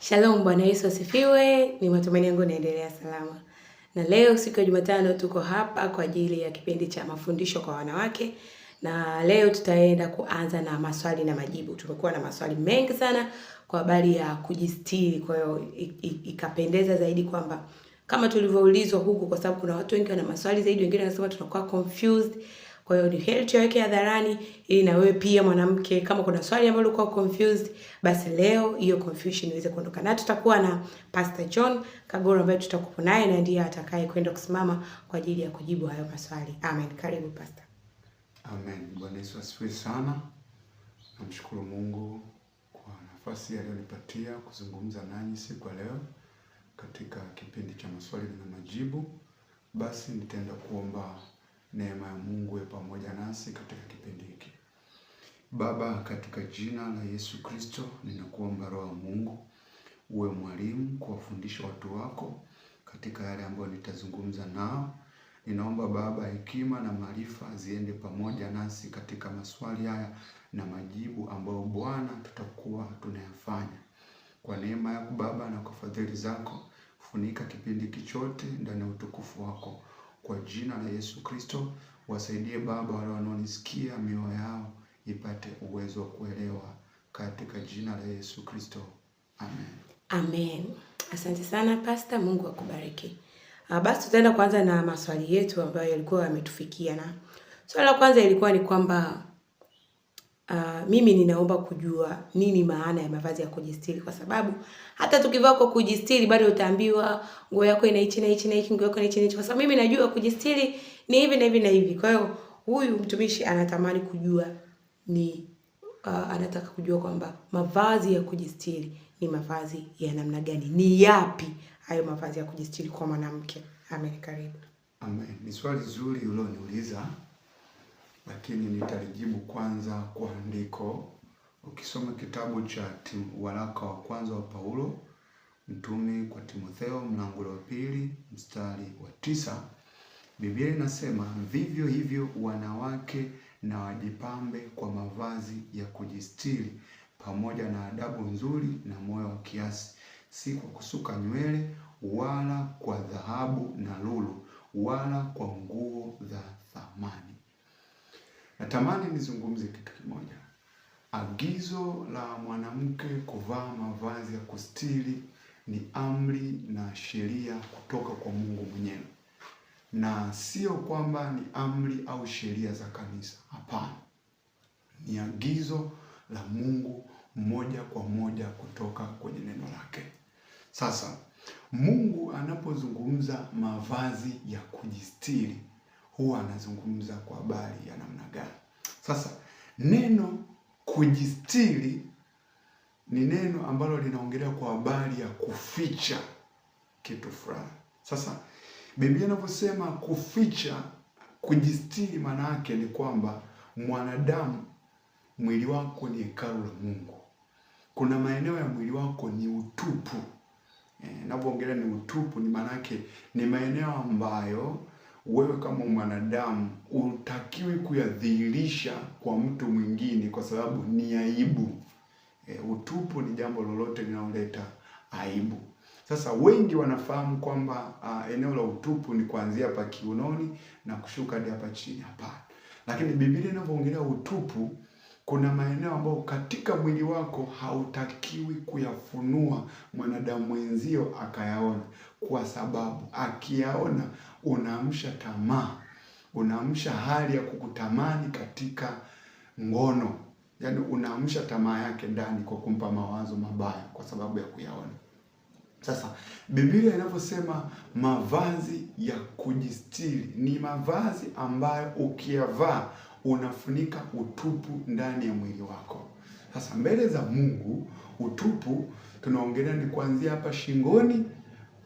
Shalom, Bwana Yesu asifiwe. Ni matumaini yangu naendelea salama. Na leo siku ya Jumatano tuko hapa kwa ajili ya kipindi cha mafundisho kwa wanawake. Na leo tutaenda kuanza na maswali na majibu. Tumekuwa na maswali mengi sana kwa habari ya kujistiri. Kwa hiyo ikapendeza zaidi kwamba kama tulivyoulizwa huku, kwa sababu kuna watu wengi wana maswali zaidi, wengine wanasema tunakuwa confused. Kwa hiyo ni heri tuweke hadharani ili na wewe pia mwanamke, kama kuna swali ambalo uko confused, basi leo hiyo confusion iweze kuondoka. Na tutakuwa na Pastor John Kagoro ambaye tutakuwa naye na ndiye atakaye kwenda kusimama kwa ajili ya kujibu hayo maswali. Amen. Karibu Pastor. Amen. Bwana Yesu asifiwe sana. Namshukuru Mungu kwa nafasi aliyonipatia kuzungumza nanyi siku ya leo katika kipindi cha maswali na majibu. Basi nitaenda kuomba neema ya Mungu iwe pamoja nasi katika kipindi hiki. Baba, katika jina la Yesu Kristo, ninakuomba Roho wa Mungu uwe mwalimu kuwafundisha watu wako katika yale ambayo nitazungumza nao. Ninaomba Baba, hekima na maarifa ziende pamoja nasi katika maswali haya na majibu ambayo Bwana tutakuwa tunayafanya. Kwa neema yako Baba na kwa fadhili zako, funika kipindi kichote ndani ya utukufu wako. Kwa jina la Yesu Kristo, wasaidie Baba wale wanaonisikia mioyo yao ipate uwezo wa kuelewa katika jina la Yesu Kristo. Amen. Amen. Asante sana Pastor, Mungu akubariki. Basi tutaenda kuanza na maswali yetu ambayo yalikuwa yametufikia, na swali la kwanza ilikuwa ni kwamba mimi ninaomba kujua nini maana ya mavazi ya kujistiri, kwa sababu hata tukivaa kwa kujistiri bado utaambiwa nguo yako ina hichi na hichi na hichi, nguo yako ina hichi na hichi, kwa sababu mimi najua kujistiri ni hivi na hivi na hivi. Kwa hiyo huyu mtumishi anatamani kujua anataka kujua kwamba mavazi ya kujistiri ni mavazi ya namna gani, ni yapi hayo mavazi ya kujistiri kwa mwanamke. Amen. Karibu. Amen. Ni swali zuri ulioniuliza, lakini nitalijibu kwanza kwa andiko. Ukisoma kitabu cha waraka wa kwanza wa Paulo mtume kwa Timotheo mlango wa 2 mstari wa 9, Biblia inasema, vivyo hivyo wanawake na wajipambe kwa mavazi ya kujistiri pamoja na adabu nzuri na moyo wa kiasi, si kwa kusuka nywele wala kwa dhahabu na lulu wala kwa nguo za thamani. Natamani nizungumze kitu kimoja. Agizo la mwanamke kuvaa mavazi ya kustiri ni amri na sheria kutoka kwa Mungu mwenyewe, na sio kwamba ni amri au sheria za kanisa. Hapana, ni agizo la Mungu moja kwa moja kutoka kwenye neno lake. Sasa Mungu anapozungumza mavazi ya kujistiri huwa anazungumza kwa habari ya namna gani? Sasa neno kujistiri ni neno ambalo linaongelea kwa habari ya kuficha kitu fulani. Sasa Biblia inaposema kuficha, kujistiri, maana yake ni kwamba mwanadamu, mwili wako ni hekalu la Mungu. Kuna maeneo ya mwili wako ni utupu. Ninapoongelea ni utupu, ni maana yake ni maeneo ambayo wewe kama mwanadamu hutakiwi kuyadhihirisha kwa mtu mwingine kwa sababu ni aibu. Utupu ni jambo lolote linaloleta aibu. Sasa wengi wanafahamu kwamba eneo la utupu ni kuanzia hapa kiunoni na kushuka hadi hapa chini. Hapana. Lakini Biblia inapoongelea utupu, kuna maeneo ambayo katika mwili wako hautakiwi kuyafunua mwanadamu mwenzio akayaona, kwa sababu akiyaona unaamsha tamaa, unaamsha hali ya kukutamani katika ngono. Yaani unaamsha tamaa yake ndani kwa kumpa mawazo mabaya kwa sababu ya kuyaona. Sasa Biblia inaposema mavazi ya kujistiri ni mavazi ambayo ukiyavaa unafunika utupu ndani ya mwili wako. Sasa mbele za Mungu utupu tunaongelea ni kuanzia hapa shingoni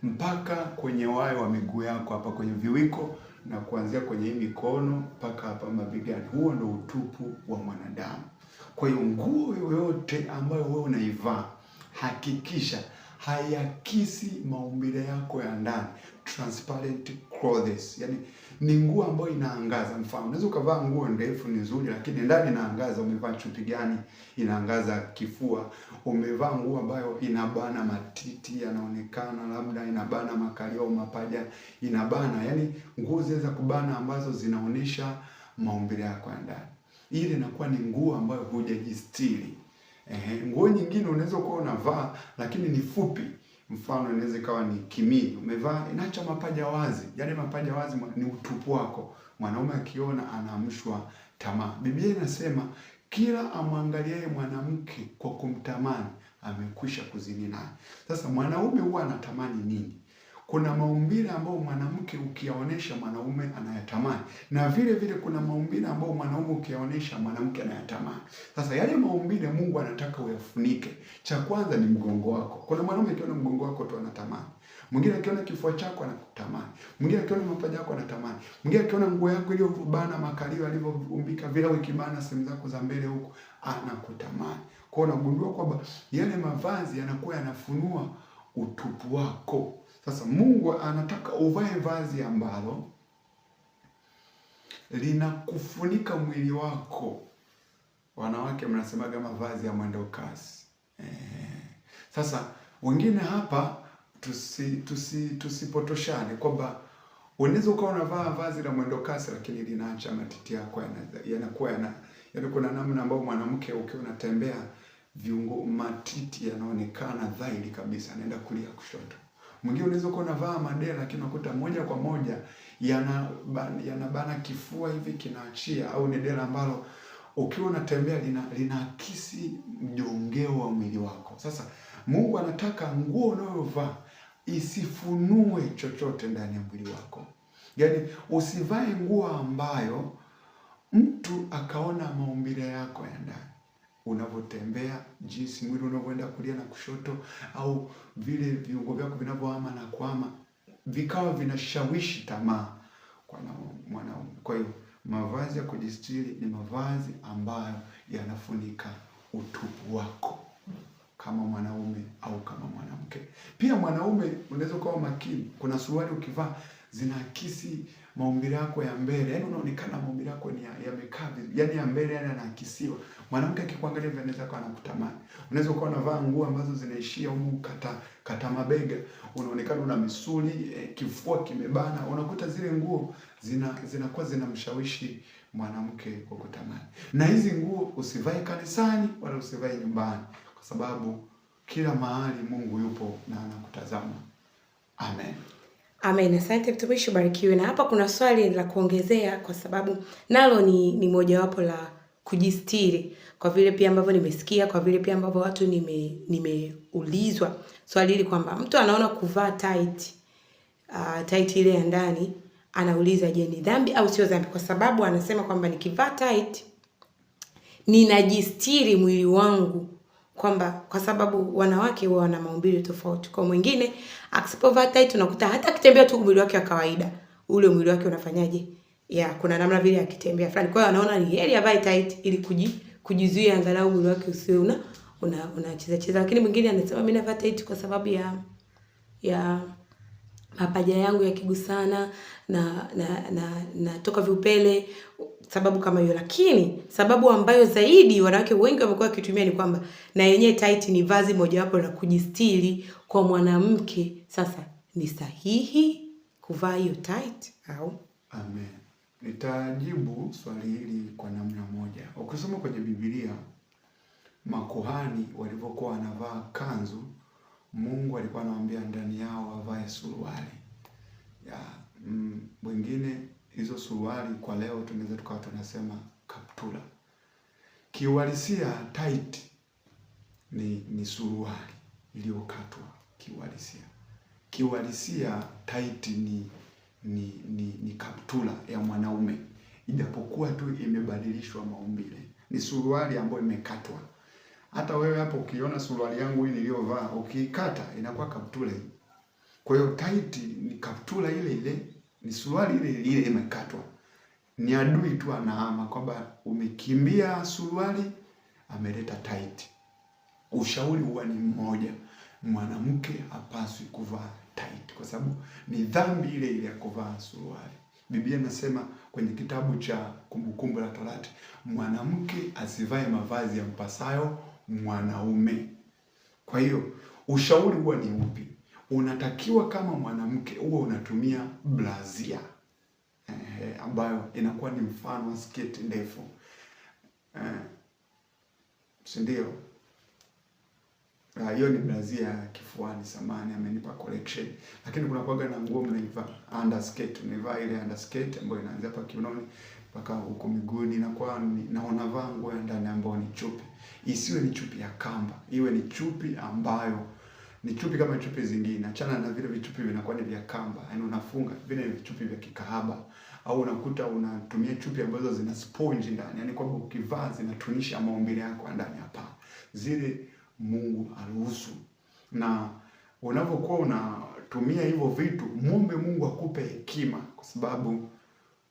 mpaka kwenye wayo wa miguu yako, hapa kwenye viwiko, na kuanzia kwenye hii mikono mpaka hapa mabegani. Huo ndio utupu wa mwanadamu. Kwa hiyo nguo yoyote ambayo wewe unaivaa, hakikisha hayakisi maumbile yako ya ndani. Transparent clothes, yani ni nguo ambayo inaangaza. Mfano, unaweza ukavaa nguo ndefu ni nzuri, lakini ndani inaangaza. Umevaa chupi gani, inaangaza kifua. Umevaa nguo ambayo inabana matiti yanaonekana, labda inabana makalio au mapaja, inabana, yani nguo zile za kubana ambazo zinaonesha maumbile yako ya ndani, ile inakuwa ni nguo ambayo hujajistiri. Nguo nyingine unaweza kuwa unavaa lakini ni fupi. Mfano, inaweza ikawa ni kimini, umevaa inaacha mapaja wazi. Yale mapaja wazi ni utupu wako. Mwanaume akiona anaamshwa tamaa. Biblia inasema kila amwangaliaye mwanamke kwa kumtamani amekwisha kuzini naye. Sasa mwanaume huwa anatamani nini? Kuna maumbile ambayo mwanamke ukiyaonesha mwanaume anayatamani, na vile vile kuna maumbile ambayo mwanaume ukiyaonesha mwanamke anayatamani. Sasa yale maumbile Mungu anataka uyafunike. Cha kwanza ni mgongo wako. Kuna mwanaume akiona mgongo wako tu anatamani. Mwingine akiona kifua chako anakutamani. Mwingine akiona mapaja yako anatamani. Mwingine akiona nguo yako iliyobana makalio alivyoumbika vile ukibana sehemu zako za mbele huko anakutamani. Kwa hiyo unagundua kwamba yale mavazi yanakuwa yanafunua utupu wako. Sasa Mungu anataka uvae vazi ambalo linakufunika mwili wako. Wanawake mnasemaga mavazi ya mwendo kasi. Sasa wengine hapa tusipotoshane kwamba unaweza ukawa unavaa vazi la mwendo kasi lakini linaacha matiti yako yanakuwa kuna namna ambayo mwanamke ukiwa unatembea viungo matiti yanaonekana dhahiri kabisa, anaenda kulia kushoto. Mwingine unaweza kuwa unavaa madela lakini unakuta moja kwa moja yanabana kifua hivi kinaachia, au ni dela ambalo ukiwa unatembea linaakisi mjongeo wa mwili wako. Sasa Mungu anataka nguo unayovaa isifunue chochote ndani ya mwili wako. Yaani usivae nguo ambayo mtu akaona maumbile yako ya ndani. Unavyotembea, jinsi mwili unavyoenda kulia na kushoto, au vile viungo vyako vinavyohama na kuhama, vikawa vinashawishi tamaa kwa mwanaume. Kwa hiyo mavazi ya kujistiri ni mavazi ambayo yanafunika utupu wako kama mwanaume au kama mwanamke. Pia mwanaume unaweza kuwa makini. Kuna suruali ukivaa zinaakisi maumbile yako ya mbele. Yaani unaonekana maumbile yako ni yamekaa, yaani ya mbele yanaakisiwa. Mwanamke akikuangalia hivi anaweza kuwa anakutamani. Unaweza kuwa unavaa nguo ambazo zinaishia huko kata mabega, unaonekana una misuli, kifua kimebana. Unakuta zile nguo zinakuwa zinamshawishi mwanamke kwa kutamani. Na hizi nguo usivae kanisani wala usivae nyumbani, kwa sababu kila mahali Mungu yupo na anakutazama. Amen. Amen. Asante mtumishi, ubarikiwe. Na hapa kuna swali la kuongezea, kwa sababu nalo ni mojawapo la kujistiri, kwa vile pia ambavyo nimesikia, kwa vile pia ambavyo watu nimeulizwa swali hili kwamba mtu anaona kuvaa tight ile ya ndani, anauliza je, ni dhambi au sio dhambi? Kwa sababu anasema kwamba nikivaa tight ninajistiri mwili wangu, kwamba kwa sababu wanawake huwa wana maumbile tofauti. Kwa mwingine asipovaa tight unakuta hata akitembea tu mwili wake wa kawaida, ule mwili wake unafanyaje? Kuna namna vile akitembea fulani. Kwa hiyo anaona ni heri avae tight ili kujizuia angalau mwili wake usiwe unacheza. Lakini mwingine anasema mimi navaa tight kwa sababu ya mapaja yangu yakigusana na toka vipele, sababu kama hiyo. Lakini sababu ambayo zaidi wanawake wengi wamekuwa wakitumia ni kwamba na yenyewe tight ni vazi mojawapo la kujistiri kwa mwanamke. Sasa ni sahihi kuvaa hiyo tight au? Amen. Nitajibu swali hili kwa namna moja. Ukisoma kwenye Biblia, makuhani walivyokuwa wanavaa kanzu, Mungu alikuwa anawaambia ndani yao wavae suruali. Wengine hizo suruali kwa leo tunaweza tukawa tunasema kaptula. Kiuhalisia tight ni suruali iliyokatwa kiuhalisia. Kiuhalisia tight ni kaptula ya mwanaume, ijapokuwa tu imebadilishwa maumbile. Ni suruali ambayo imekatwa. Hata wewe hapo ukiona suruali yangu hii niliyovaa, ukiikata inakuwa kaptula hii. Kwa hiyo tight ni kaptula ile, ni suruali ile imekatwa. Ni adui tu anahama kwamba umekimbia suruali, ameleta tight. Ushauri huwa ni mmoja. mwanamke hapaswi kuvaa tight, kwa sababu ni dhambi ile ile ya kuvaa suruali. Biblia inasema kwenye kitabu cha Kumbukumbu la Torati, mwanamke asivae mavazi ya mpasayo mwanaume. Kwa hiyo ushauri huwa ni upi? Unatakiwa kama mwanamke huwa unatumia blazia ambayo inakuwa ni mfano wa sketi ndefu, si ndio? Hiyo ni blazia ya kifuani, samani amenipa collection. Lakini kuna kuaga na nguo mnaivaa underskirt, unaivaa ile underskirt ambayo inaanzia hapa kiunoni mpaka huko miguuni, na unavaa nguo ya ndani ambayo ni chupi. Isiwe ni chupi ya kamba, iwe ni chupi ambayo ni chupi kama chupi zingine. Achana na vile vichupi vinakuwa ni vya kamba, yaani unafunga vile vichupi vya kikahaba, au unakuta unatumia chupi ambazo zina sponge ndani, yaani kwamba ukivaa zinatunisha maumbile yako ndani hapa. Zile Mungu aruhusu. Na unapokuwa unatumia hivyo vitu, muombe Mungu akupe hekima, kwa sababu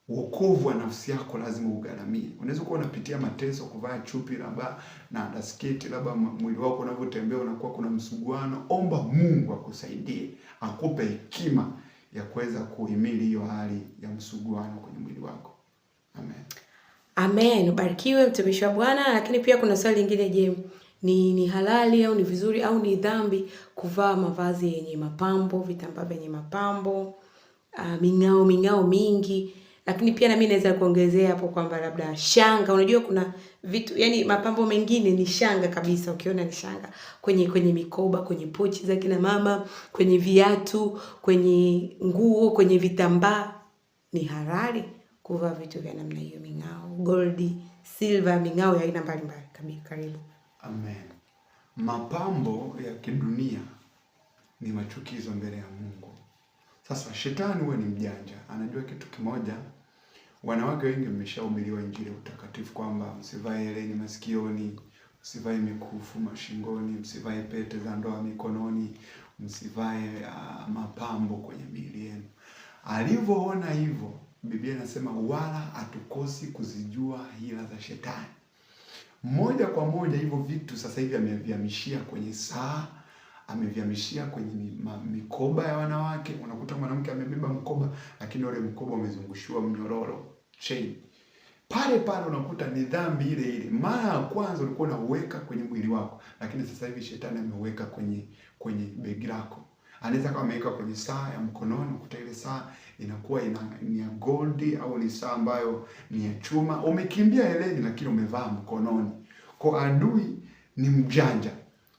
wokovu wa nafsi yako lazima ugharamie. Unaweza kuwa unapitia mateso kuvaa chupi labda na underskirt, labda mwili wako unavyotembea unakuwa kuna msuguano. Omba Mungu akusaidie, akupe hekima ya kuweza kuhimili hiyo hali ya msuguano kwenye mwili wako. Amen. Amen. Ubarikiwe mtumishi wa Bwana. Lakini pia kuna swali lingine, je, ni halali au ni vizuri au ni dhambi kuvaa mavazi yenye mapambo, vitambaa vyenye mapambo, ming'ao mingi? Lakini pia na mimi naweza kuongezea hapo kwamba labda shanga. Unajua kuna vitu, yani mapambo mengine ni shanga kabisa, ukiona ni shanga kwenye mikoba, kwenye pochi za kina mama, kwenye viatu, kwenye nguo, kwenye vitambaa. Ni halali kuvaa vitu vya namna hiyo, ming'ao, gold, silver, ming'ao ya aina mbalimbali. Karibu. Amen. Mapambo ya kidunia ni machukizo mbele ya Mungu. Sasa shetani huwa ni mjanja, anajua kitu kimoja. Wanawake wengi mmeshahubiriwa injili ya utakatifu kwamba msivae hereni masikioni, msivae mikufu mashingoni, msivae pete za ndoa mikononi, msivae mapambo kwenye miili yenu. Alivyoona hivyo, Biblia inasema wala hatukosi kuzijua hila za shetani. Moja kwa moja hivyo vitu sasa hivi amevihamishia kwenye saa, amevihamishia kwenye mikoba ya wanawake. Unakuta mwanamke amebeba mkoba, lakini ule mkoba umezungushiwa mnyororo, chain. Pale unakuta ni dhambi ile ile. Mara ya kwanza ulikuwa unauweka kwenye mwili wako, lakini sasa hivi shetani ameuweka kwenye begi lako. Anaweza kama ameweka kwenye saa ya mkononi, ukuta ile saa inakuwa ni ya gold au ni saa ambayo ni ya chuma. Umekimbia hereni lakini umevaa mkononi. Kwa adui ni mjanja.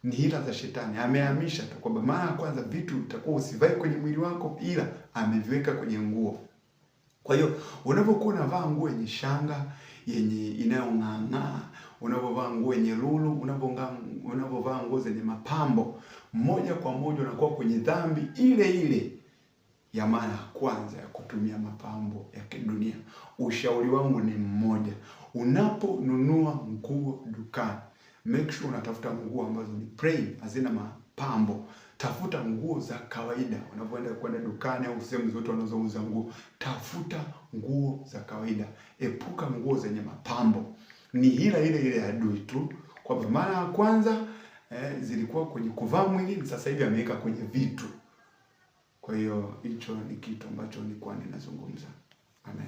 Ni hila za shetani. Amehamisha tu kwamba mara ya kwanza vitu utakuwa usivae kwenye mwili wako, ila ameviweka kwenye nguo. Kwa hiyo unapokuwa unavaa nguo yenye shanga, yenye inayong'aa, unapovaa nguo yenye lulu, unapovaa nguo zenye mapambo, moja kwa moja unakuwa kwenye dhambi ile ile ya mara ya kwanza ya kutumia mapambo ya kidunia. Ushauri wangu ni mmoja. Unaponunua nguo dukani, make sure unatafuta nguo ambazo ni plain, hazina mapambo. Tafuta nguo za kawaida. Unapoenda dukani au sehemu zote wanazouza nguo, tafuta nguo za kawaida. Epuka nguo zenye mapambo. Ni hila ile ile ya adui tu, kwa mara ya kwanza zilikuwa kwenye kuvaa mwili, sasa hivi ameweka kwenye vitu. Kwa hiyo hicho ni kitu ambacho nilikuwa ninazungumza. Amen.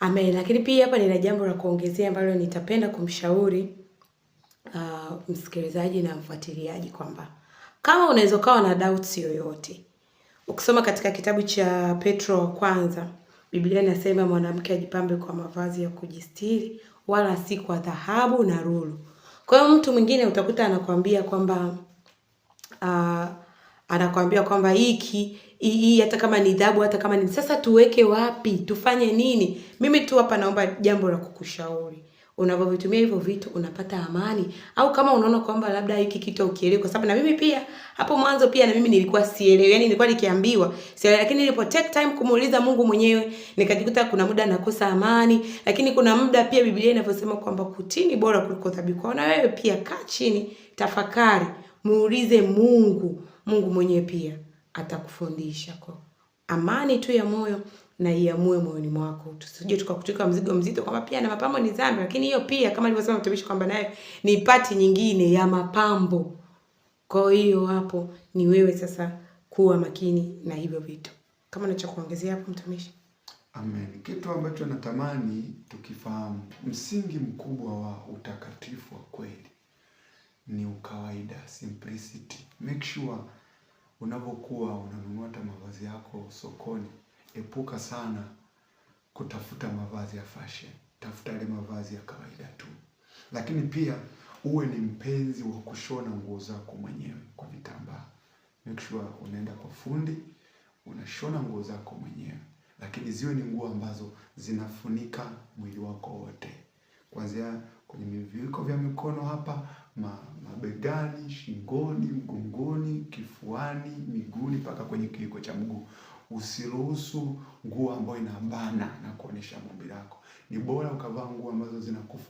Amen. Lakini pia hapa nina jambo la kuongezea ambalo nitapenda kumshauri msikilizaji na mfuatiliaji kwamba kama unaweza kuwa na doubts yoyote, ukisoma katika kitabu cha Petro wa kwanza, Biblia inasema mwanamke ajipambe kwa mavazi ya kujistiri wala si kwa dhahabu na lulu. Kwa hiyo mtu mwingine utakuta anakuambia kwamba hii hata kama ni dhahabu, hata kama ni, sasa tuweke wapi? Tufanye nini? Mimi tu hapa naomba jambo la kukushauri. Unapovitumia hivyo vitu unapata amani, au kama unaona kwamba labda hiki kitu ukielewa, kwa sababu na mimi pia hapo mwanzo pia na mimi nilikuwa sielewi, yani nilikuwa nikiambiwa sielewi, lakini nilipo take time kumuuliza Mungu mwenyewe nikajikuta kuna muda nakosa amani. Lakini kuna muda pia Biblia inavyosema kwamba kutini bora kuliko dhabihu. Kwa na wewe pia kaa chini, tafakari, muulize Mungu mwenyewe pia atakufundisha kwa amani tu ya moyo, na iamue moyoni mwako. Tusije tukakutoka mzigo mzito kwamba pia na mapambo ni dhambi, lakini hiyo pia kama nilivyosema mtumishi kwamba naye ni pati nyingine ya mapambo. Kwa hiyo hapo ni wewe sasa kuwa makini na hivyo vitu. Kama unacho kuongezea hapo mtumishi? Amen. Kitu ambacho natamani tukifahamu, msingi mkubwa wa utakatifu wa kweli ni ukawaida, simplicity. Make sure unapokuwa unanunua hata mavazi yako sokoni, epuka sana kutafuta mavazi ya fashion. Tafuta ile mavazi ya kawaida tu. Lakini pia uwe ni mpenzi wa kushona nguo zako mwenyewe kwa vitambaa. Make sure unaenda kwa fundi, unashona nguo zako mwenyewe. Lakini ziwe ni nguo ambazo zinafunika mwili wako wote. Kuanzia kwenye viwiko vya mikono hapa, mabegani, shingoni, mgongoni, kifuani, miguuni mpaka kwenye kiwiko cha mguu. Usiruhusu nguo ambayo inabana na kuonesha mwili lako. Ni bora ukavaa nguo ambazo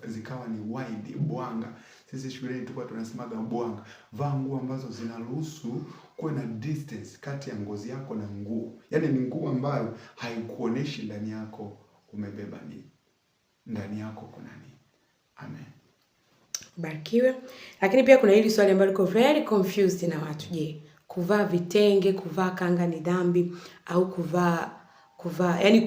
zikawa ni wide, bwanga. Sisi shuleni tulikuwa tunasemaga bwanga. Vaa nguo ambazo zinaruhusu kuwe na distance kati ya ngozi yako na nguo. Yaani ni nguo ambayo haikuoneshi ndani yako umebeba nini. Ndani yako kuna nini. Amen. Barikiwe. Lakini pia kuna hili swali ambalo liko very confused na watu. Je, kuvaa vitenge, kuvaa kanga ni dhambi au kuvaa yani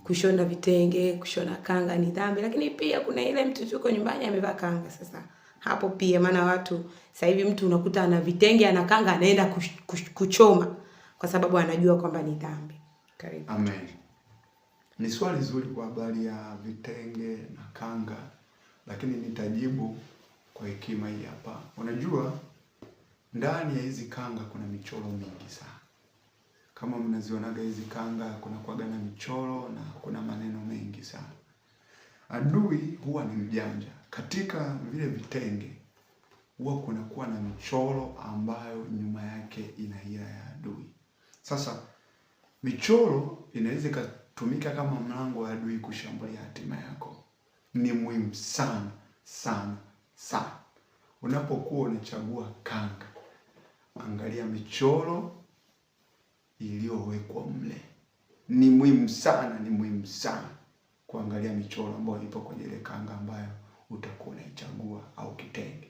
kushona vitenge, kushona kanga ni dhambi? Lakini pia kuna ile mtu yuko nyumbani amevaa kanga. Sasa hapo pia, maana watu sasa hivi mtu unakuta ana vitenge ana kanga anaenda kuchoma kwa sababu anajua kwamba ni dhambi. Karibu. Amen. Ni swali zuri kwa habari ya vitenge na kanga, lakini nitajibu kwa hekima hii hapa. Unajua ndani ya hizi kanga kuna michoro mingi sana. Kama mnazionaga hizi kanga kuna kuwaga na michoro na kuna maneno mengi sana. Adui huwa ni mjanja. Katika vile vitenge huwa kunakuwa na michoro ambayo nyuma yake ina hila ya adui. Sasa michoro inaweza ikatumika kama mlango wa adui kushambulia hatima yako. Ni muhimu sana sana sana. Unapokuwa unachagua kanga, angalia michoro iliyowekwa mle. Ni muhimu sana kuangalia michoro ambayo ipo kwenye ile kanga ambayo utakuwa unaichagua au kitenge.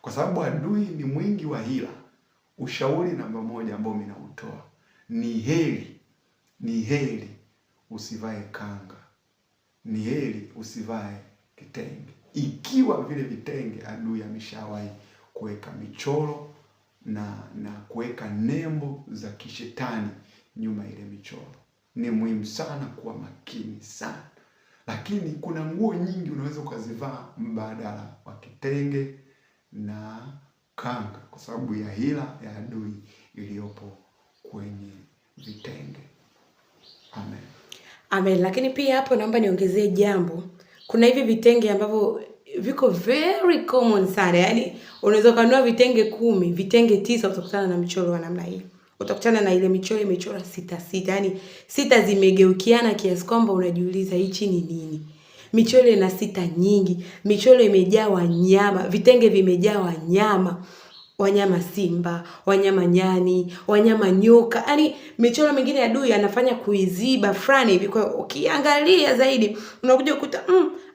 Kwa sababu adui ni mwingi wa hila. Ushauri namba 1 ambao mimi nautoa, ni heri usivae kanga. Ni heri usivae kitenge. Ikiwa vile vitenge adui ameshawahi kuweka michoro na kuweka nembo za kishetani nyuma ile michoro. Ni muhimu sana kuwa makini sana. Lakini kuna nguo nyingi unaweza ukazivaa mbadala wa kitenge na kanga kwa sababu ya hila ya adui iliyopo kwenye vitenge. Amen. Amen. Lakini pia hapo naomba niongezee jambo. Kuna hivi vitenge ambavyo viko very common sana. Yaani unaweza kununua vitenge 10, vitenge 9 utakutana na michoro wa namna hii. Utakutana na ile michoro imechora 6. Yaani 6 zimegeukiana kiasi kwamba unajiuliza hichi ni nini? Michoro ina 6 nyingi. Michoro imejaa wanyama, vitenge vimejaa wanyama. Wanyama simba, wanyama nyani, wanyama nyoka. Yaani michoro mingine adui anafanya kuiziba fulani hivi. Kwa ukiangalia zaidi unakuja kukuta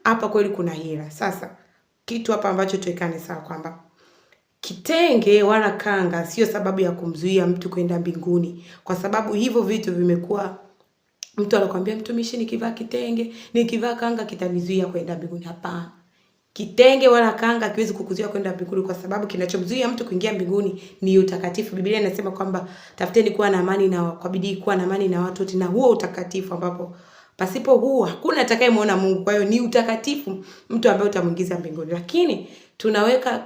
hapa kweli kuna hila. Sasa kitu hapa ambacho tuwekane sawa kwamba kitenge wala kanga sio sababu ya kumzuia mtu kwenda mbinguni, kwa sababu hivyo vitu vimekuwa mtu anakuambia mtumishi, nikivaa kitenge, nikivaa kanga kitanizuia kwenda mbinguni. Hapana. Kitenge wala kanga kiwezi kukuzuia kwenda mbinguni, kwa sababu kinachomzuia mtu kuingia mbinguni ni utakatifu. Biblia inasema kwamba tafuteni kuwa na amani na kwa bidii kuwa na amani na watu wote, na huo utakatifu ambapo pasipo huo hakuna atakayemuona Mungu. Kwa hiyo ni utakatifu mtu ambaye utamuingiza mbinguni. Lakini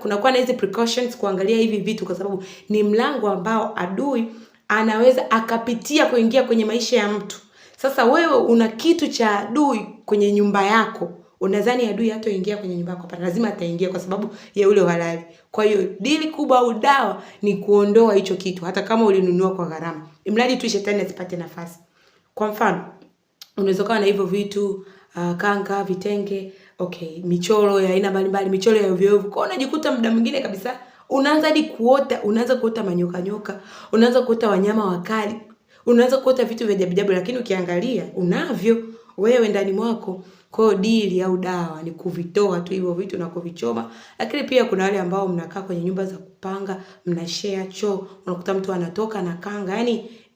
kunakuwa na hizi precautions kuangalia hivi vitu, kwa sababu ni mlango ambao adui anaweza akapitia kuingia kwenye maisha ya mtu. Sasa wewe una kitu cha adui kwenye nyumba yako, unadhani adui hataingia kwenye nyumba yako? Hapana, lazima ataingia kwa sababu ya ule halali. Kwa hiyo dili kubwa au dawa ni kuondoa hicho kitu, hata kama ulinunua kwa gharama, imradi tu shetani asipate nafasi. Kwa mfano, unaweza kuwa na hivyo vitu kanga, vitenge, michoro ya aina mbalimbali, michoro ya ovyo. Kwa unajikuta muda mwingine kabisa unaanza kuota manyoka, unaanza kuota wanyama wakali, unaanza kuota vitu vya ajabu, lakini ukiangalia unavyo wewe ndani mwako. Kwa hiyo dili au dawa ni kuvitoa tu hivyo vitu na kuvichoma. Lakini pia kuna wale ambao mnakaa kwenye nyumba za kupanga, mnashare choo, unakuta mtu anatoka na kanga.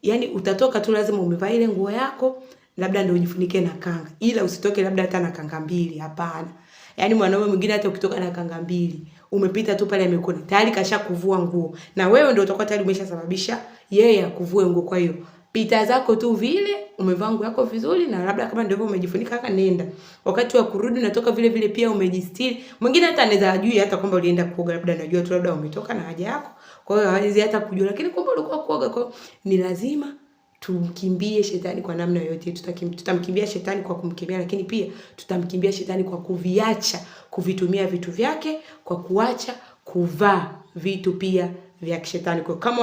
Yaani utatoka tu lazima umevaa ile nguo yako, labda ndio ujifunike na kanga. Ila usitoke labda hata na kanga mbili, hapana. Yaani mwanaume mwingine hata ukitoka na kanga mbili, umepita tu pale amekuona, tayari kashakuvua nguo. Na wewe ndio utakuwa tayari umeshasababisha yeye akuvue nguo. Kwa hiyo pita zako tu vile, umevaa nguo yako vizuri, na labda kama ndio hivyo umejifunika kaka, nenda. Wakati wa kurudi unatoka vile vile pia umejistiri. Mwingine hata anaweza ajui hata kwamba ulienda kuoga, labda anajua tu labda umetoka na haja yako. Kwa hiyo hawezi hata kujua, lakini kumbe ulikuwa kuoga. Kwa hiyo ni lazima tumkimbie shetani kwa namna yoyote. Tutamkimbia shetani kwa kumkimbia, lakini pia tutamkimbia shetani kwa kuviacha kuvitumia vitu vyake, kwa kuacha kuvaa vitu pia vya kishetani. Kwa kama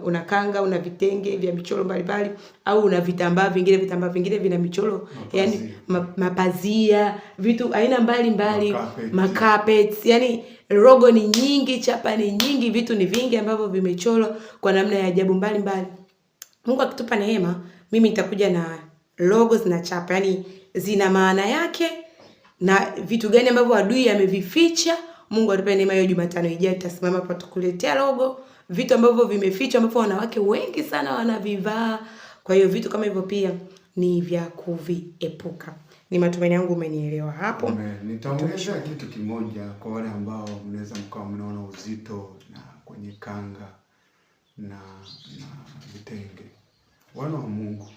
una kanga, una vitenge vya michoro mbalimbali, au una vitambaa vingine vina michoro, yani mapazia, vitu aina mbalimbali, carpets, yani logo ni nyingi, chapa ni nyingi, vitu ni vingi ambavyo vimechorwa kwa namna ya ajabu mbalimbali. Mungu akitupa neema, mimi nitakuja na logos na chapa, yani zina maana yake na vitu gani ambavyo adui amevificha. Mungu atupe neema hiyo. Jumatano ijayo tutasimama hapa tukuletea logo, vitu ambavyo vimefichwa ambavyo wanawake wengi sana wanavivaa. Kwa hiyo vitu kama hivyo pia ni vya kuviepuka. Ni matumaini yangu umenielewa hapo. Nitaongeza kitu kimoja kwa wale ambao mnaweza mkawa mnaona uzito na kwenye kanga na vitenge. Wana wa Mungu,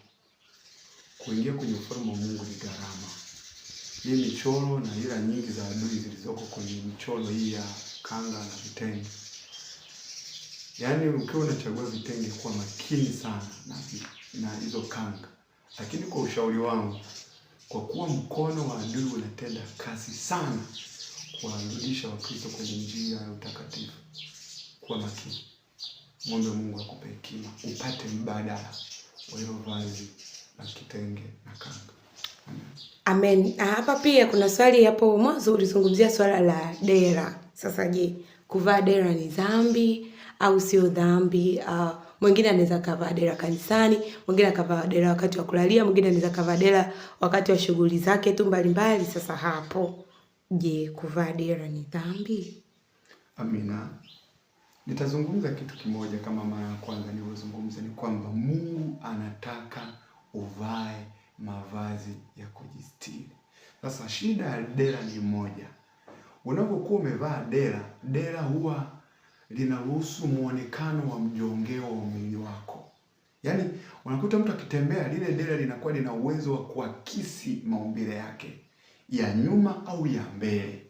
kuingia kwenye ufalme wa Mungu ni gharama. Hii michoro na hila nyingi za adui zilizoko kwenye michoro hii ya kanga na vitenge. Yaani ukiwa unachagua vitenge, kuwa makini sana na hizo kanga. Lakini kwa ushauri wangu, kwa kuwa mkono wa adui unatenda kasi sana kuwarudisha Wakristo kwenye njia ya utakatifu, kuwa makini. Mwombe Mungu akupe hekima, upate mbadala wa hilo vazi la kitenge na kanga. Amen. Hapa pia kuna swali hapo mwanzo ulizungumzia swala la dera. Sasa je, kuvaa dera ni dhambi au sio dhambi? Mwingine anaweza kavaa dera kanisani, mwingine akavaa dera wakati wa kulalia, mwingine anaweza kavaa dera wakati wa shughuli zake tu mbalimbali. Sasa hapo, je, kuvaa dera ni dhambi? Amina. Nitazungumza kitu kimoja kama mara ya kwanza nilizungumza, ni kwamba Mungu anataka uvae mavazi ya kujistiri. Sasa shida ya dera ni moja. Unapokuwa umevaa dera huwa linaruhusu muonekano wa mjongeo wa mwili wako. Yaani unakuta mtu akitembea, lile dera linakuwa lina uwezo wa kuakisi maumbile yake ya nyuma au ya mbele.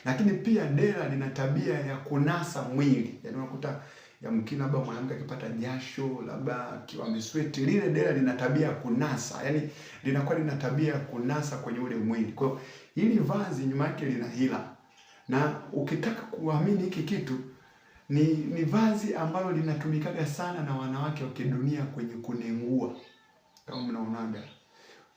Lakini pia dera lina tabia ya kunasa mwili. Yaani unakuta yamkini labda mwanamke akipata jasho, labda akiwa amesweat, lile dera lina tabia ya kunasa. Yaani linakuwa lina tabia ya kunasa kwenye ule mwili. Kwa hiyo hili vazi nyuma yake lina hila. Na ukitaka kuamini hiki kitu, ni vazi ambalo linatumikaga sana na wanawake wa kidunia kwenye kunengua. Kama mnaonaga,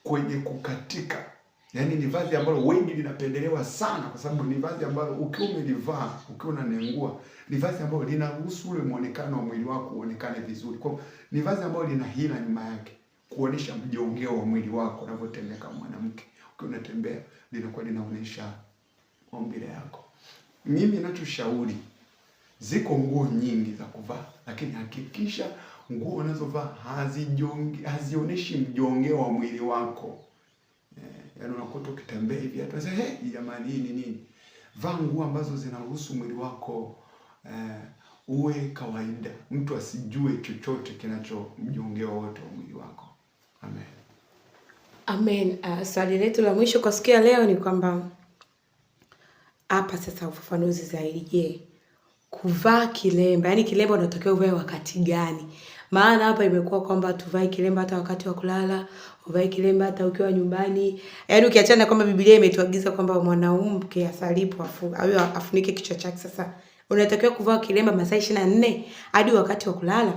kwenye kukatika. Yaani ni vazi ambalo wengi linapendelewa sana kwa sababu ni vazi ambalo ukiwa umelivaa, ukiwa unanengua, ni vazi ambalo linaruhusu ule muonekano wa mwili wako uonekane vizuri. Kwa ni vazi ambalo lina hila nyuma yake, kuonesha mjongeo wa mwili wako unavyotembea kama mwanamke. Ukiwa unatembea, linakuwa linaonesha maumbile yako. Mimi ninachoshauri, ziko nguo nyingi za kuvaa, lakini hakikisha nguo unazovaa hazionyeshi mjongeo wa mwili wako. Yaani unakuta ukitembea hivi hata sasa, jamani hii ni nini? Vaa nguo ambazo zinaruhusu mwili wako uwe kawaida. Mtu asijue chochote kinacho mjongeo wote wa mwili wako. Amen. Amen. Swali letu la mwisho kwa siku ya leo ni kwamba hapa sasa ufafanuzi zaidi. Je, kuvaa kilemba, yaani kilemba unatakiwa uvae wakati gani? Maana hapa imekuwa kwamba tuvae kilemba hata wakati wa kulala, uvae kilemba hata ukiwa nyumbani. Yaani ukiachana kwamba Biblia imetuagiza kwamba mwanamke asalipo afunike kichwa chake. Sasa unatakiwa kuvaa kilemba masaa 24 hadi wakati wa kulala,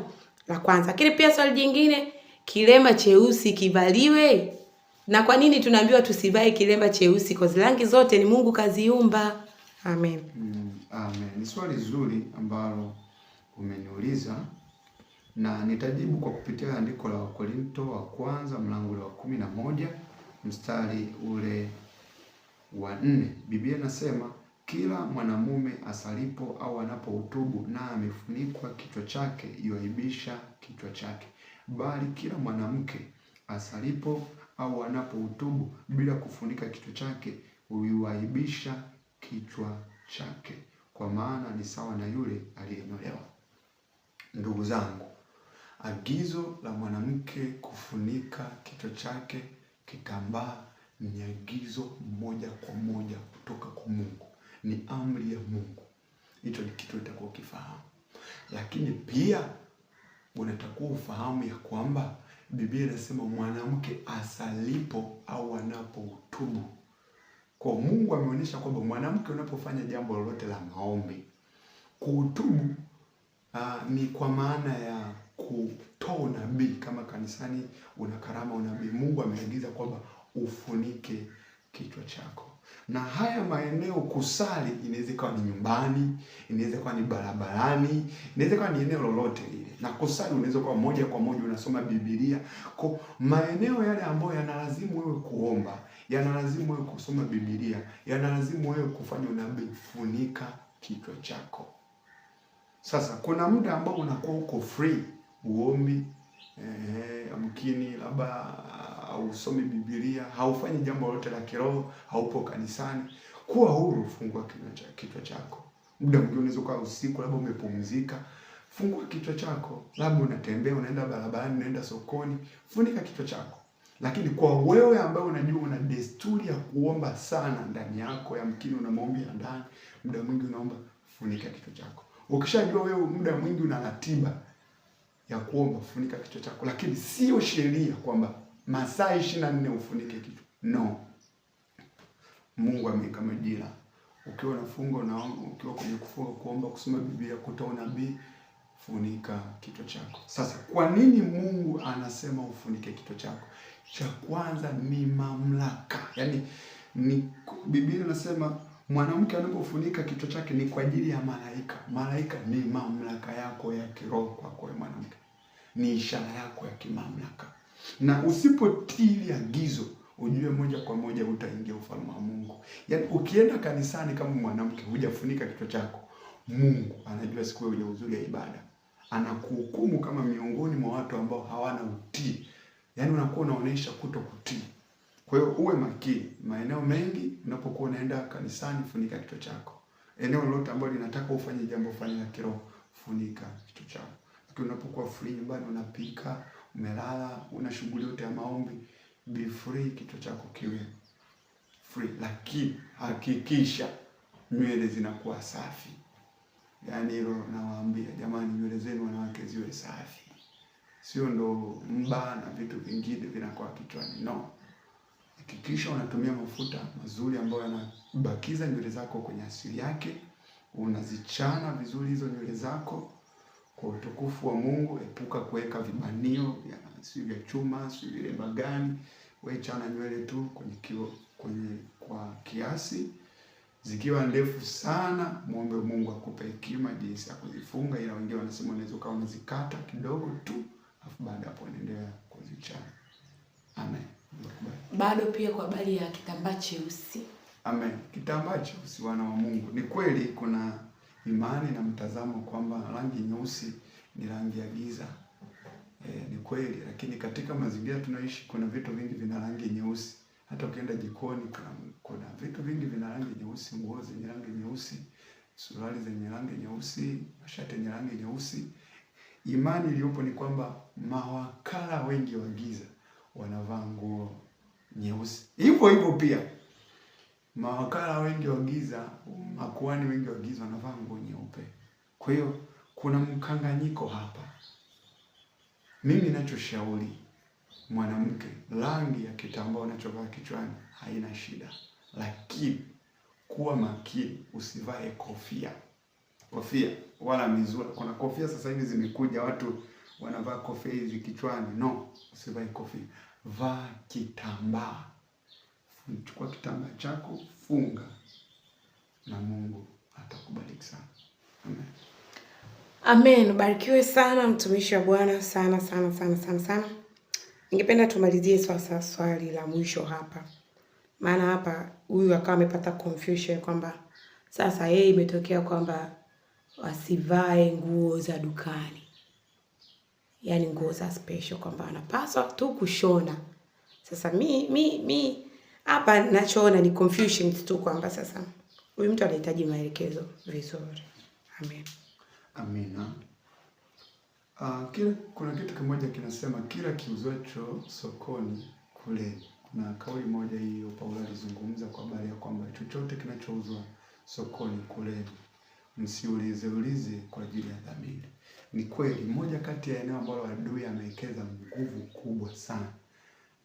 la kwanza. Lakini pia swali jingine, kilemba cheusi kivaliwe? Na kwa nini tunaambiwa tusivae kilemba cheusi? Kwa rangi zote ni Mungu kaziumba. Amen. Amen. Ni swali zuri ambalo umeniuliza, na nitajibu kwa kupitia andiko la Wakorinto wa kwanza mlango wa 11 mstari ule wa 4. Biblia inasema kila mwanamume asalipo au anapohutubu na amefunikwa kichwa chake, yuaibisha kichwa chake, bali kila mwanamke asalipo au anapohutubu bila kufunika kichwa chake, yuaibisha kichwa chake, kwa maana ni sawa na yule aliyenyolewa. Ndugu zangu, agizo la mwanamke kufunika kichwa chake kitambaa ni agizo moja kwa moja kutoka kwa Mungu, ni amri ya Mungu. Hicho ni kitu utakuwa ukifahamu, lakini pia unatakiwa ufahamu ya kwamba Biblia inasema mwanamke asalipo au anapohutubu. Kwa Mungu ameonyesha kwamba mwanamke unapofanya jambo lolote la maombi, kuhutubu ni kwa maana ya kutoa unabii. Kama kanisani una karama unabii, Mungu ameagiza kwamba ufunike kichwa chako. Na haya maeneo kusali inaweza kuwa ni nyumbani, inaweza kuwa ni barabarani, inaweza kuwa ni eneo lolote lile. Na kusali unaweza kuwa moja kwa moja unasoma Biblia. Kwa maeneo yale ambayo yanalazimu wewe kuomba, yanalazimu wewe kusoma Biblia, yanalazimu wewe kufanya unabii, funika kichwa chako. Sasa kuna muda ambao unakuwa uko free, uombi, amkini labda hausomi Biblia, haufanyi jambo lolote la kiroho, haupo kanisani. Kuwa huru, fungua kichwa chako. Muda mwingine unaweza kuwa usiku, labda umepumzika, fungua kichwa chako. Labda unatembea, unaenda barabarani, unaenda sokoni, funika kichwa chako. Lakini kwa wewe ambaye unajua una desturi ya kuomba sana ndani yako, yamkini una maombi ya ndani, muda mwingi unaomba, funika kichwa chako. Ukishajua wewe muda mwingi una ratiba ya kuomba, funika kichwa chako. Lakini sio sheria kwamba masaa 24 ufunike kichwa. No. Mungu ameweka majira. Ukiwa unafunga unaomba, ukiwa kwenye kufunga, kuomba, kusoma Biblia, kutoa unabii, funika kichwa chako. Sasa kwa nini Mungu anasema ufunike kichwa chako? Cha kwanza ni mamlaka. Yaani Biblia inasema mwanamke anapofunika kichwa chake ni kwa ajili ya malaika. Malaika ni mamlaka yako ya kiroho kwako wewe mwanamke. Ni ishara yako ya kimamlaka. Na usipotii agizo, ujue moja kwa moja utaingia ufalme wa Mungu. Yaani ukienda kanisani kama mwanamke hujafunika kichwa chako, Mungu anajua siku hiyo hujahudhuria ibada. Anakuhukumu kama miongoni mwa watu ambao hawana utii. Yaani unakuwa unaonesha kutokutii. Kwa hiyo uwe makini. Maeneo mengi unapokuwa unaenda kanisani, funika kichwa chako. Eneo lolote ambalo linataka ufanye jambo fulani la kiroho, funika kichwa chako. Lakini unapokuwa free nyumbani, unapika, umelala, una shughuli yote ya maombi, be free, kichwa chako kiwe free. Lakini hakikisha nywele zinakuwa safi. Yaani hilo nawaambia jamani, nywele zenu wanawake ziwe safi. Sio ndo mba na vitu vingine vinakuwa kichwani. No. Hakikisha unatumia mafuta mazuri ambayo yanabakiza nywele zako kwenye asili yake. Unazichana vizuri hizo nywele zako kwa utukufu wa Mungu. Epuka kuweka vibanio vya chuma, si vile bagani. Wewe chana nywele tu kwa kiasi. Zikiwa ndefu sana, muombe Mungu akupe hekima jinsi ya kuzifunga, ila wengine wanasema unaweza kama unazikata kidogo tu, afu baada hapo unaendelea kuzichana. Amen. Bado pia kwa habari ya kitambaa cheusi. Amen. Kitambaa cheusi, wana wa Mungu. Ni kweli kuna imani na mtazamo kwamba rangi nyeusi ni rangi ya giza. Ni kweli, lakini katika mazingira tunaishi kuna vitu vingi vina rangi nyeusi. Hata ukienda jikoni kuna vitu vingi vina rangi nyeusi, nguo zenye rangi nyeusi, suruali zenye rangi nyeusi, mashati yenye rangi nyeusi. Imani iliyopo ni kwamba mawakala wengi wa giza wanavaa nguo nyeusi. Hivyo pia mawakala wengi wa giza, makuhani wengi wa giza wanavaa nguo nyeupe. Kwa hiyo kuna mkanganyiko hapa. Mimi ninachoshauri mwanamke, rangi ya kitambaa unachovaa kichwani haina shida, lakini kuwa makini, usivae kofia wala mizura. Kuna kofia sasa hivi zimekuja, watu wanavaa kofia hizi kichwani. No, usivae kofia. Vaa kitambaa. Chukua kitambaa chako, funga, na Mungu atakubariki sana. Amen. Amen. Barikiwe sana mtumishi wa Bwana, sana. Ningependa tumalizie sasa swali la mwisho hapa. Maana hapa huyu akawa amepata confusion kwamba sasa yeye imetokea kwamba wasivae nguo za dukani. Yaani nguo za special kwamba anapaswa tu kushona. Sasa mi hapa ninachoona ni confusion tu kwamba sasa huyu mtu anahitaji maelekezo vizuri. Amen. Amina. Kuna kitu kimoja kinasema kila kiuzwacho sokoni kule. Kuna kauli moja hiyo Paulo alizungumza kwa habari ya kwamba chochote kinachouzwa sokoni kule msiulize kwa ajili ya dhamiri. Ni kweli moja kati ya eneo ambalo adui amewekeza nguvu kubwa sana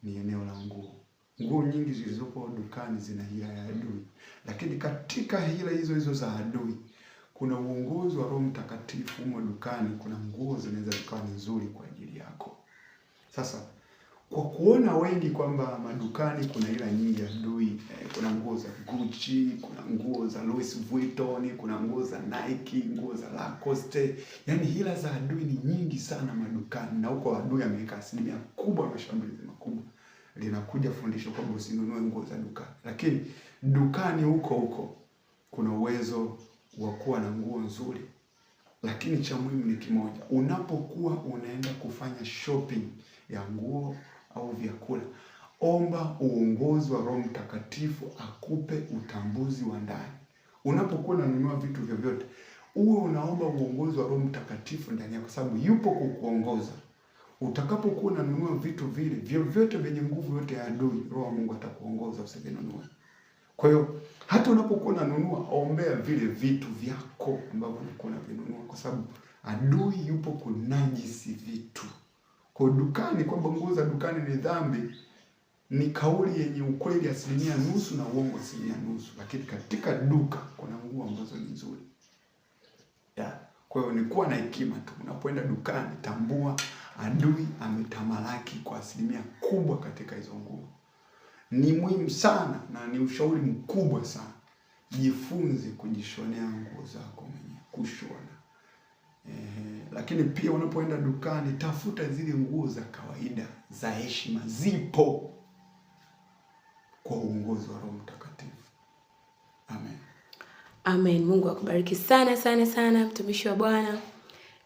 ni eneo la nguo. Nguo nyingi zilizopo dukani zina hila ya adui. Lakini katika hila hizo za adui kuna uongozi wa Roho Mtakatifu humo dukani. Kuna nguo zinaweza zikawa nzuri kwa ajili yako. Sasa kwa kuona wengi kwamba madukani kuna hila nyingi adui, kuna nguo za Gucci, kuna nguo za Louis Vuitton, kuna nguo za Nike, nguo za Lacoste. Yaani hila za adui ni nyingi sana madukani, na huko adui ameweka asilimia kubwa ya mashambulizi makubwa. Linakuja fundisho kwamba usinunue nguo za dukani. Lakini dukani huko kuna uwezo wa kuwa na nguo nzuri. Lakini cha muhimu ni kimoja, unapokuwa unaenda kufanya shopping ya nguo au vyakula, omba uongozi wa Roho Mtakatifu akupe utambuzi wa ndani. Unapokuwa unanunua vitu vyovyote, uwe unaomba uongozi wa Roho Mtakatifu ndani yako, kwa sababu yupo kukuongoza. Utakapokuwa unanunua vitu vile vyovyote vyenye nguvu yote ya adui, Roho wa Mungu atakuongoza usivinunue. Kwa hiyo hata unapokuwa unanunua, ombea vile vitu vyako ambavyo ulikuwa unavinunua, kwa sababu adui yupo kunajisi vitu. Kwa dukani, kwamba nguo za dukani ni dhambi, ni kauli yenye ukweli nusu na uongo nusu. Lakini katika duka kuna nguo ambazo ni nzuri. Kwa hiyo ni kuwa na hekima tu. Unapoenda dukani, tambua adui ametamalaki kwa kubwa katika hizo nguo. Ni muhimu sana na ni ushauri mkubwa sana. Jifunze kujishonea nguo zako mwenyewe, kushona. Lakini pia unapoenda dukani, tafuta zile nguo za kawaida za heshima, zipo kwa uongozi wa Roho Mtakatifu. Amen. Amen. Mungu akubariki sana sana sana mtumishi wa Bwana.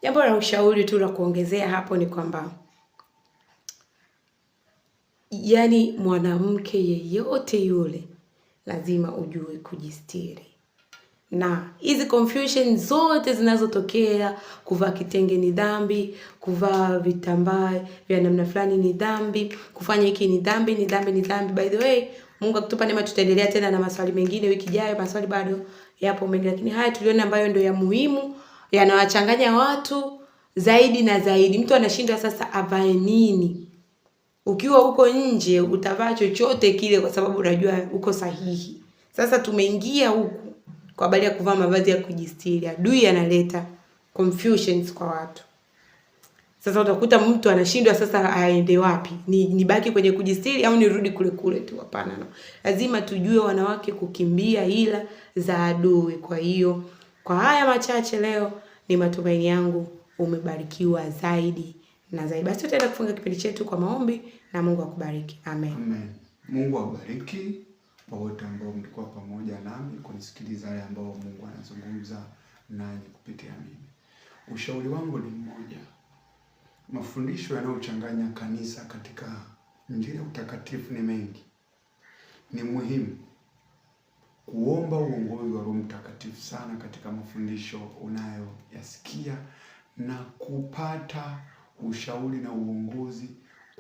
Jambo la ushauri tu la kuongezea hapo ni kwamba yaani mwanamke yeyote yule lazima ujue kujistiri. Na hizi confusion zote zinazotokea, kuvaa kitenge ni dhambi, kuvaa vitambaa vya namna fulani ni dhambi, kufanya hiki ni dhambi, ni dhambi. By the way, Mungu akitupa neema tutaendelea tena na maswali mengine wiki ijayo. Maswali bado yapo mengi, lakini haya tuliona ambayo ndio ya muhimu, yanawachanganya watu zaidi na zaidi. Mtu anashindwa sasa avae nini. Ukiwa huko nje utavaa chochote kile kwa sababu unajua uko sahihi. Sasa tumeingia huku kwa habari ya kuvaa mavazi ya kujistiri. Adui analeta confusions kwa watu. Sasa utakuta mtu anashindwa sasa aende wapi? Nibaki kwenye kujistiri au nirudi kule tu? Hapana. No. Lazima tujue wanawake kukimbia hila za adui. Kwa hiyo kwa haya machache leo ni matumaini yangu umebarikiwa zaidi na zaidi. Basi tutaenda kufunga kipindi chetu kwa maombi na Mungu akubariki. Amen. Amen. Mungu akubariki wote ambao mlikuwa pamoja nami kunisikiliza yale ambao Mungu anazungumza nanyi kupitia mimi. Ushauri wangu ni mmoja. Mafundisho yanayochanganya kanisa katika Injili ya utakatifu ni mengi. Ni muhimu kuomba uongozi wa Roho Mtakatifu sana katika mafundisho unayoyasikia na kupata ushauri na uongozi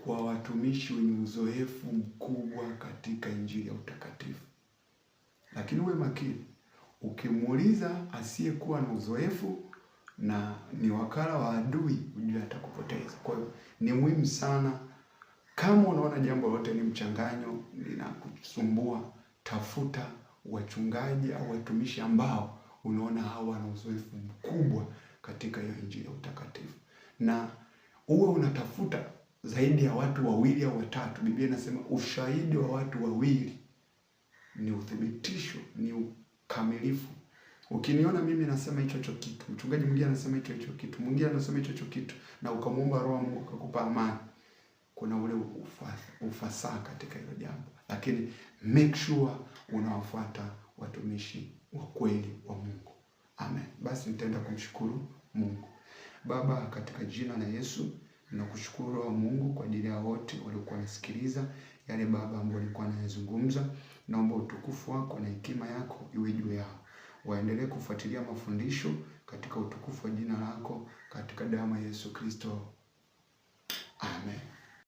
kwa watumishi wenye uzoefu mkubwa katika Injili ya utakatifu. Lakini uwe makini. Ukimuuliza asiyekuwa na uzoefu na ni wakala wa adui, ujue atakupoteza. Kwa hiyo ni muhimu sana, kama unaona jambo lote ni mchanganyo linakusumbua, tafuta wachungaji au watumishi ambao unaona hawa wana uzoefu mkubwa katika hiyo Injili ya utakatifu. Na uwe unatafuta zaidi ya watu 2 au 3. Biblia inasema ushahidi wa watu 2 ni uthibitisho, ni ukamilifu. Ukiniona mimi nasema hicho kitu, mchungaji mwingine anasema hicho kitu, mwingine anasema hicho kitu, na ukamwomba Roho Mungu akakupa amani, kuna ule ufasaha katika hilo jambo, lakini make sure unawafuata watumishi wa kweli wa Mungu. Amen. Basi nitaenda kumshukuru Mungu. Baba, katika jina la Yesu nakushukuru wa Mungu kwa ajili ya wote waliokuwa wanasikiliza yale Baba ambayo nilikuwa nayazungumza. Naomba utukufu wako na hekima yako iwe juu yao, waendelee kufuatilia mafundisho katika utukufu wa jina lako, katika damu ya Yesu Kristo.